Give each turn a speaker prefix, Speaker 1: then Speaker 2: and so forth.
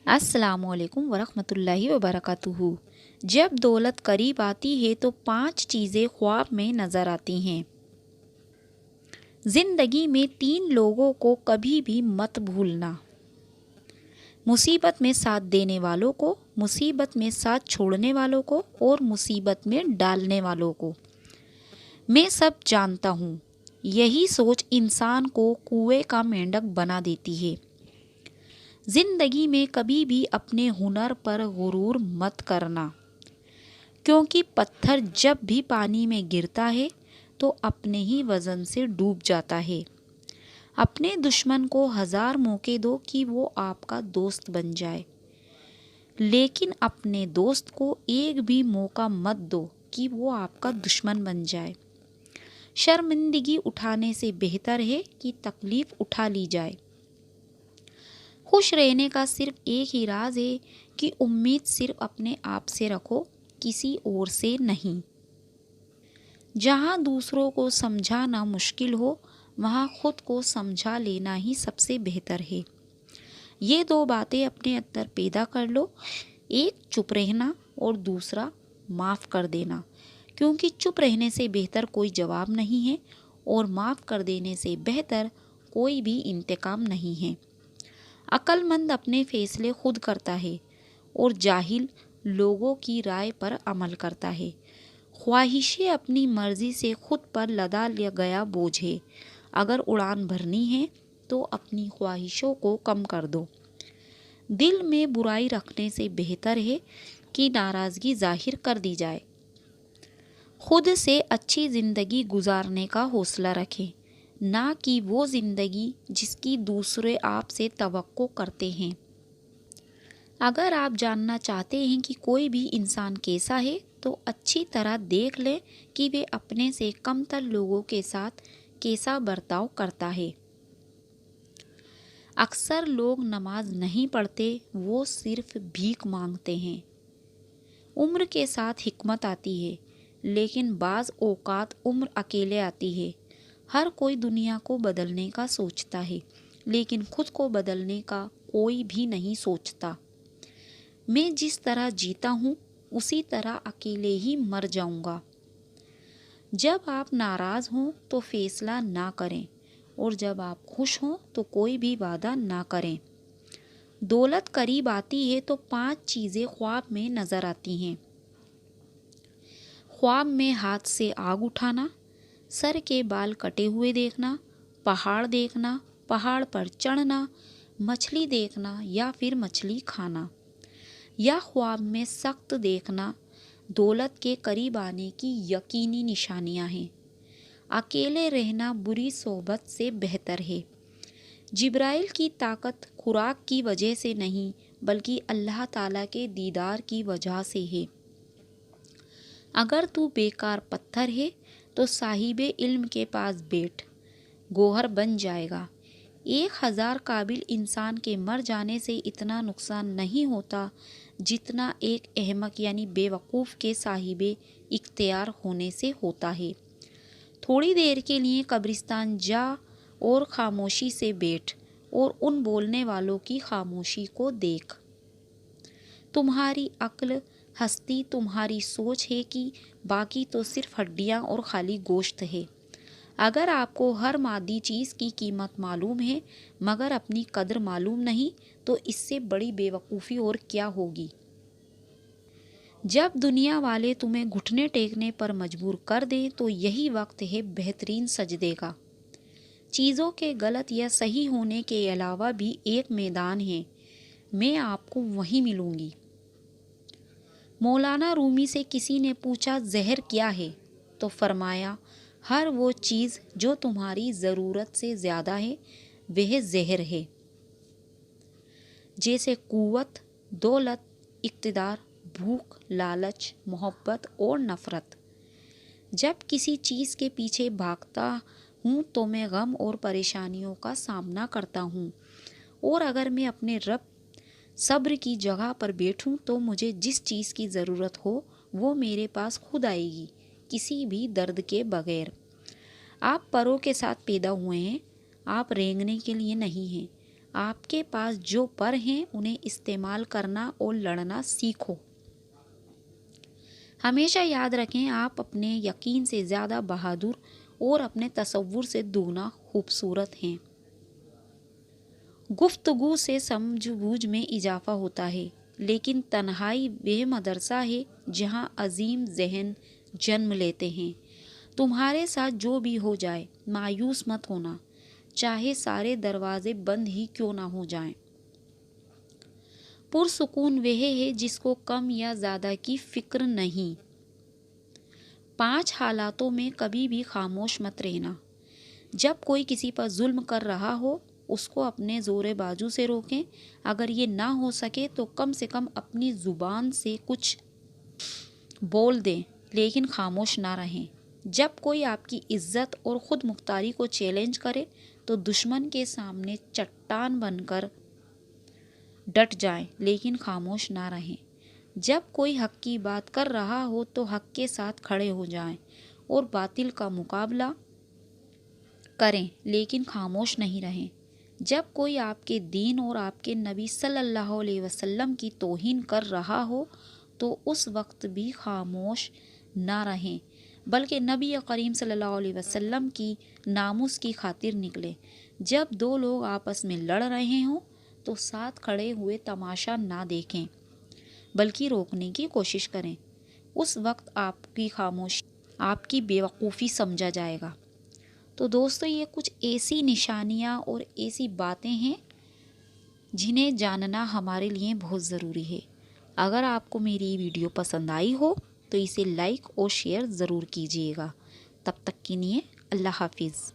Speaker 1: السلام علیکم ورحمۃ اللہ وبرکاتہ۔ جب دولت قریب آتی ہے تو 5 چیزیں خواب میں نظر آتی ہیں۔ زندگی میں 3 لوگوں کو کبھی بھی مت بھولنا: مصیبت میں ساتھ دینے والوں کو، مصیبت میں ساتھ چھوڑنے والوں کو اور مصیبت میں ڈالنے والوں کو۔ میں سب جانتا ہوں، یہی سوچ انسان کو کنویں کا مینڈک بنا دیتی ہے۔ زندگی میں کبھی بھی اپنے ہنر پر غرور مت کرنا، کیونکہ پتھر جب بھی پانی میں گرتا ہے تو اپنے ہی وزن سے ڈوب جاتا ہے۔ اپنے دشمن کو 1000 موقع دو کہ وہ آپ کا دوست بن جائے، لیکن اپنے دوست کو ایک بھی موقع مت دو کہ وہ آپ کا دشمن بن جائے۔ شرمندگی اٹھانے سے بہتر ہے کہ تکلیف اٹھا لی جائے۔ خوش رہنے کا صرف ایک ہی راز ہے کہ امید صرف اپنے آپ سے رکھو، کسی اور سے نہیں۔ جہاں دوسروں کو سمجھانا مشکل ہو، وہاں خود کو سمجھا لینا ہی سب سے بہتر ہے۔ یہ 2 باتیں اپنے اندر پیدا کر لو، ایک چپ رہنا اور دوسرا معاف کر دینا، کیونکہ چپ رہنے سے بہتر کوئی جواب نہیں ہے اور معاف کر دینے سے بہتر کوئی بھی انتقام نہیں ہے۔ عقل مند اپنے فیصلے خود کرتا ہے اور جاہل لوگوں کی رائے پر عمل کرتا ہے۔ خواہشیں اپنی مرضی سے خود پر لدا لیا گیا بوجھ ہے۔ اگر اڑان بھرنی ہے تو اپنی خواہشوں کو کم کر دو۔ دل میں برائی رکھنے سے بہتر ہے کہ ناراضگی ظاہر کر دی جائے۔ خود سے اچھی زندگی گزارنے کا حوصلہ رکھیں، نہ کہ وہ زندگی جس کی دوسرے آپ سے توقع کرتے ہیں۔ اگر آپ جاننا چاہتے ہیں کہ کوئی بھی انسان کیسا ہے تو اچھی طرح دیکھ لیں کہ وہ اپنے سے کم تر لوگوں کے ساتھ کیسا برتاؤ کرتا ہے۔ اکثر لوگ نماز نہیں پڑھتے، وہ صرف بھیک مانگتے ہیں۔ عمر کے ساتھ حکمت آتی ہے، لیکن بعض اوقات عمر اکیلے آتی ہے۔ ہر کوئی دنیا کو بدلنے کا سوچتا ہے، لیکن خود کو بدلنے کا کوئی بھی نہیں سوچتا۔ میں جس طرح جیتا ہوں اسی طرح اکیلے ہی مر جاؤں گا۔ جب آپ ناراض ہوں تو فیصلہ نہ کریں، اور جب آپ خوش ہوں تو کوئی بھی وعدہ نہ کریں۔ دولت قریب آتی ہے تو 5 چیزیں خواب میں نظر آتی ہیں۔ خواب میں ہاتھ سے آگ اٹھانا، سر کے بال کٹے ہوئے دیکھنا، پہاڑ دیکھنا، پہاڑ پر چڑھنا، مچھلی دیکھنا یا پھر مچھلی کھانا، یا خواب میں سخت دیکھنا دولت کے قریب آنے کی یقینی نشانیاں ہیں۔ اکیلے رہنا بری صحبت سے بہتر ہے۔ جبرائیل کی طاقت خوراک کی وجہ سے نہیں بلکہ اللہ تعالیٰ کے دیدار کی وجہ سے ہے۔ اگر تو بیکار پتھر ہے تو صاحب علم کے پاس بیٹھ، گوہر بن جائے گا۔ 1000 قابل انسان کے مر جانے سے اتنا نقصان نہیں ہوتا جتنا ایک احمق یعنی بے وقوف کے صاحب اختیار ہونے سے ہوتا ہے۔ تھوڑی دیر کے لیے قبرستان جا اور خاموشی سے بیٹھ اور ان بولنے والوں کی خاموشی کو دیکھ۔ تمہاری عقل ہستی تمہاری سوچ ہے کہ باقی تو صرف ہڈیاں اور خالی گوشت ہے۔ اگر آپ کو ہر مادی چیز کی قیمت معلوم ہے مگر اپنی قدر معلوم نہیں تو اس سے بڑی بے وقوفی اور کیا ہوگی۔ جب دنیا والے تمہیں گھٹنے ٹیکنے پر مجبور کر دیں تو یہی وقت ہے بہترین سجدے کا۔ چیزوں کے غلط یا صحیح ہونے کے علاوہ بھی ایک میدان ہے، میں آپ کو وہیں ملوں گی۔ مولانا رومی سے کسی نے پوچھا زہر کیا ہے تو فرمایا ہر وہ چیز جو تمہاری ضرورت سے زیادہ ہے وہ زہر ہے۔ جیسے قوت، دولت، اقتدار، بھوک، لالچ، محبت اور نفرت۔ جب کسی چیز کے پیچھے بھاگتا ہوں تو میں غم اور پریشانیوں کا سامنا کرتا ہوں، اور اگر میں اپنے رب صبر کی جگہ پر بیٹھوں تو مجھے جس چیز کی ضرورت ہو وہ میرے پاس خود آئے گی، کسی بھی درد کے بغیر۔ آپ پروں کے ساتھ پیدا ہوئے ہیں، آپ رینگنے کے لیے نہیں ہیں۔ آپ کے پاس جو پر ہیں انہیں استعمال کرنا اور لڑنا سیکھو۔ ہمیشہ یاد رکھیں آپ اپنے یقین سے زیادہ بہادر اور اپنے تصور سے دگنا خوبصورت ہیں۔ گفتگو سے سمجھ بوجھ میں اضافہ ہوتا ہے، لیکن تنہائی وہ مدرسہ ہے جہاں عظیم ذہن جنم لیتے ہیں۔ تمہارے ساتھ جو بھی ہو جائے مایوس مت ہونا، چاہے سارے دروازے بند ہی کیوں نہ ہو جائیں۔ پرسکون وہ ہے جس کو کم یا زیادہ کی فکر نہیں۔ 5 حالاتوں میں کبھی بھی خاموش مت رہنا۔ جب کوئی کسی پر ظلم کر رہا ہو اس کو اپنے زور بازو سے روکیں، اگر یہ نہ ہو سکے تو کم سے کم اپنی زبان سے کچھ بول دیں، لیکن خاموش نہ رہیں۔ جب کوئی آپ کی عزت اور خود مختاری کو چیلنج کرے تو دشمن کے سامنے چٹان بن کر ڈٹ جائیں، لیکن خاموش نہ رہیں۔ جب کوئی حق کی بات کر رہا ہو تو حق کے ساتھ کھڑے ہو جائیں اور باطل کا مقابلہ کریں، لیکن خاموش نہیں رہیں۔ جب کوئی آپ کے دین اور آپ کے نبی صلی اللہ علیہ وسلم کی توہین کر رہا ہو تو اس وقت بھی خاموش نہ رہیں، بلکہ نبی کریم صلی اللہ علیہ وسلم کی ناموس کی خاطر نکلیں۔ جب 2 لوگ آپس میں لڑ رہے ہوں تو ساتھ کھڑے ہوئے تماشا نہ دیکھیں، بلکہ روکنے کی کوشش کریں۔ اس وقت آپ کی خاموشی آپ کی بے وقوفی سمجھا جائے گا۔ تو دوستو، یہ کچھ ایسی نشانیاں اور ایسی باتیں ہیں جنہیں جاننا ہمارے لیے بہت ضروری ہے۔ اگر آپ کو میری ویڈیو پسند آئی ہو تو اسے لائک اور شیئر ضرور کیجیے گا۔ تب تک کے لیے اللہ حافظ۔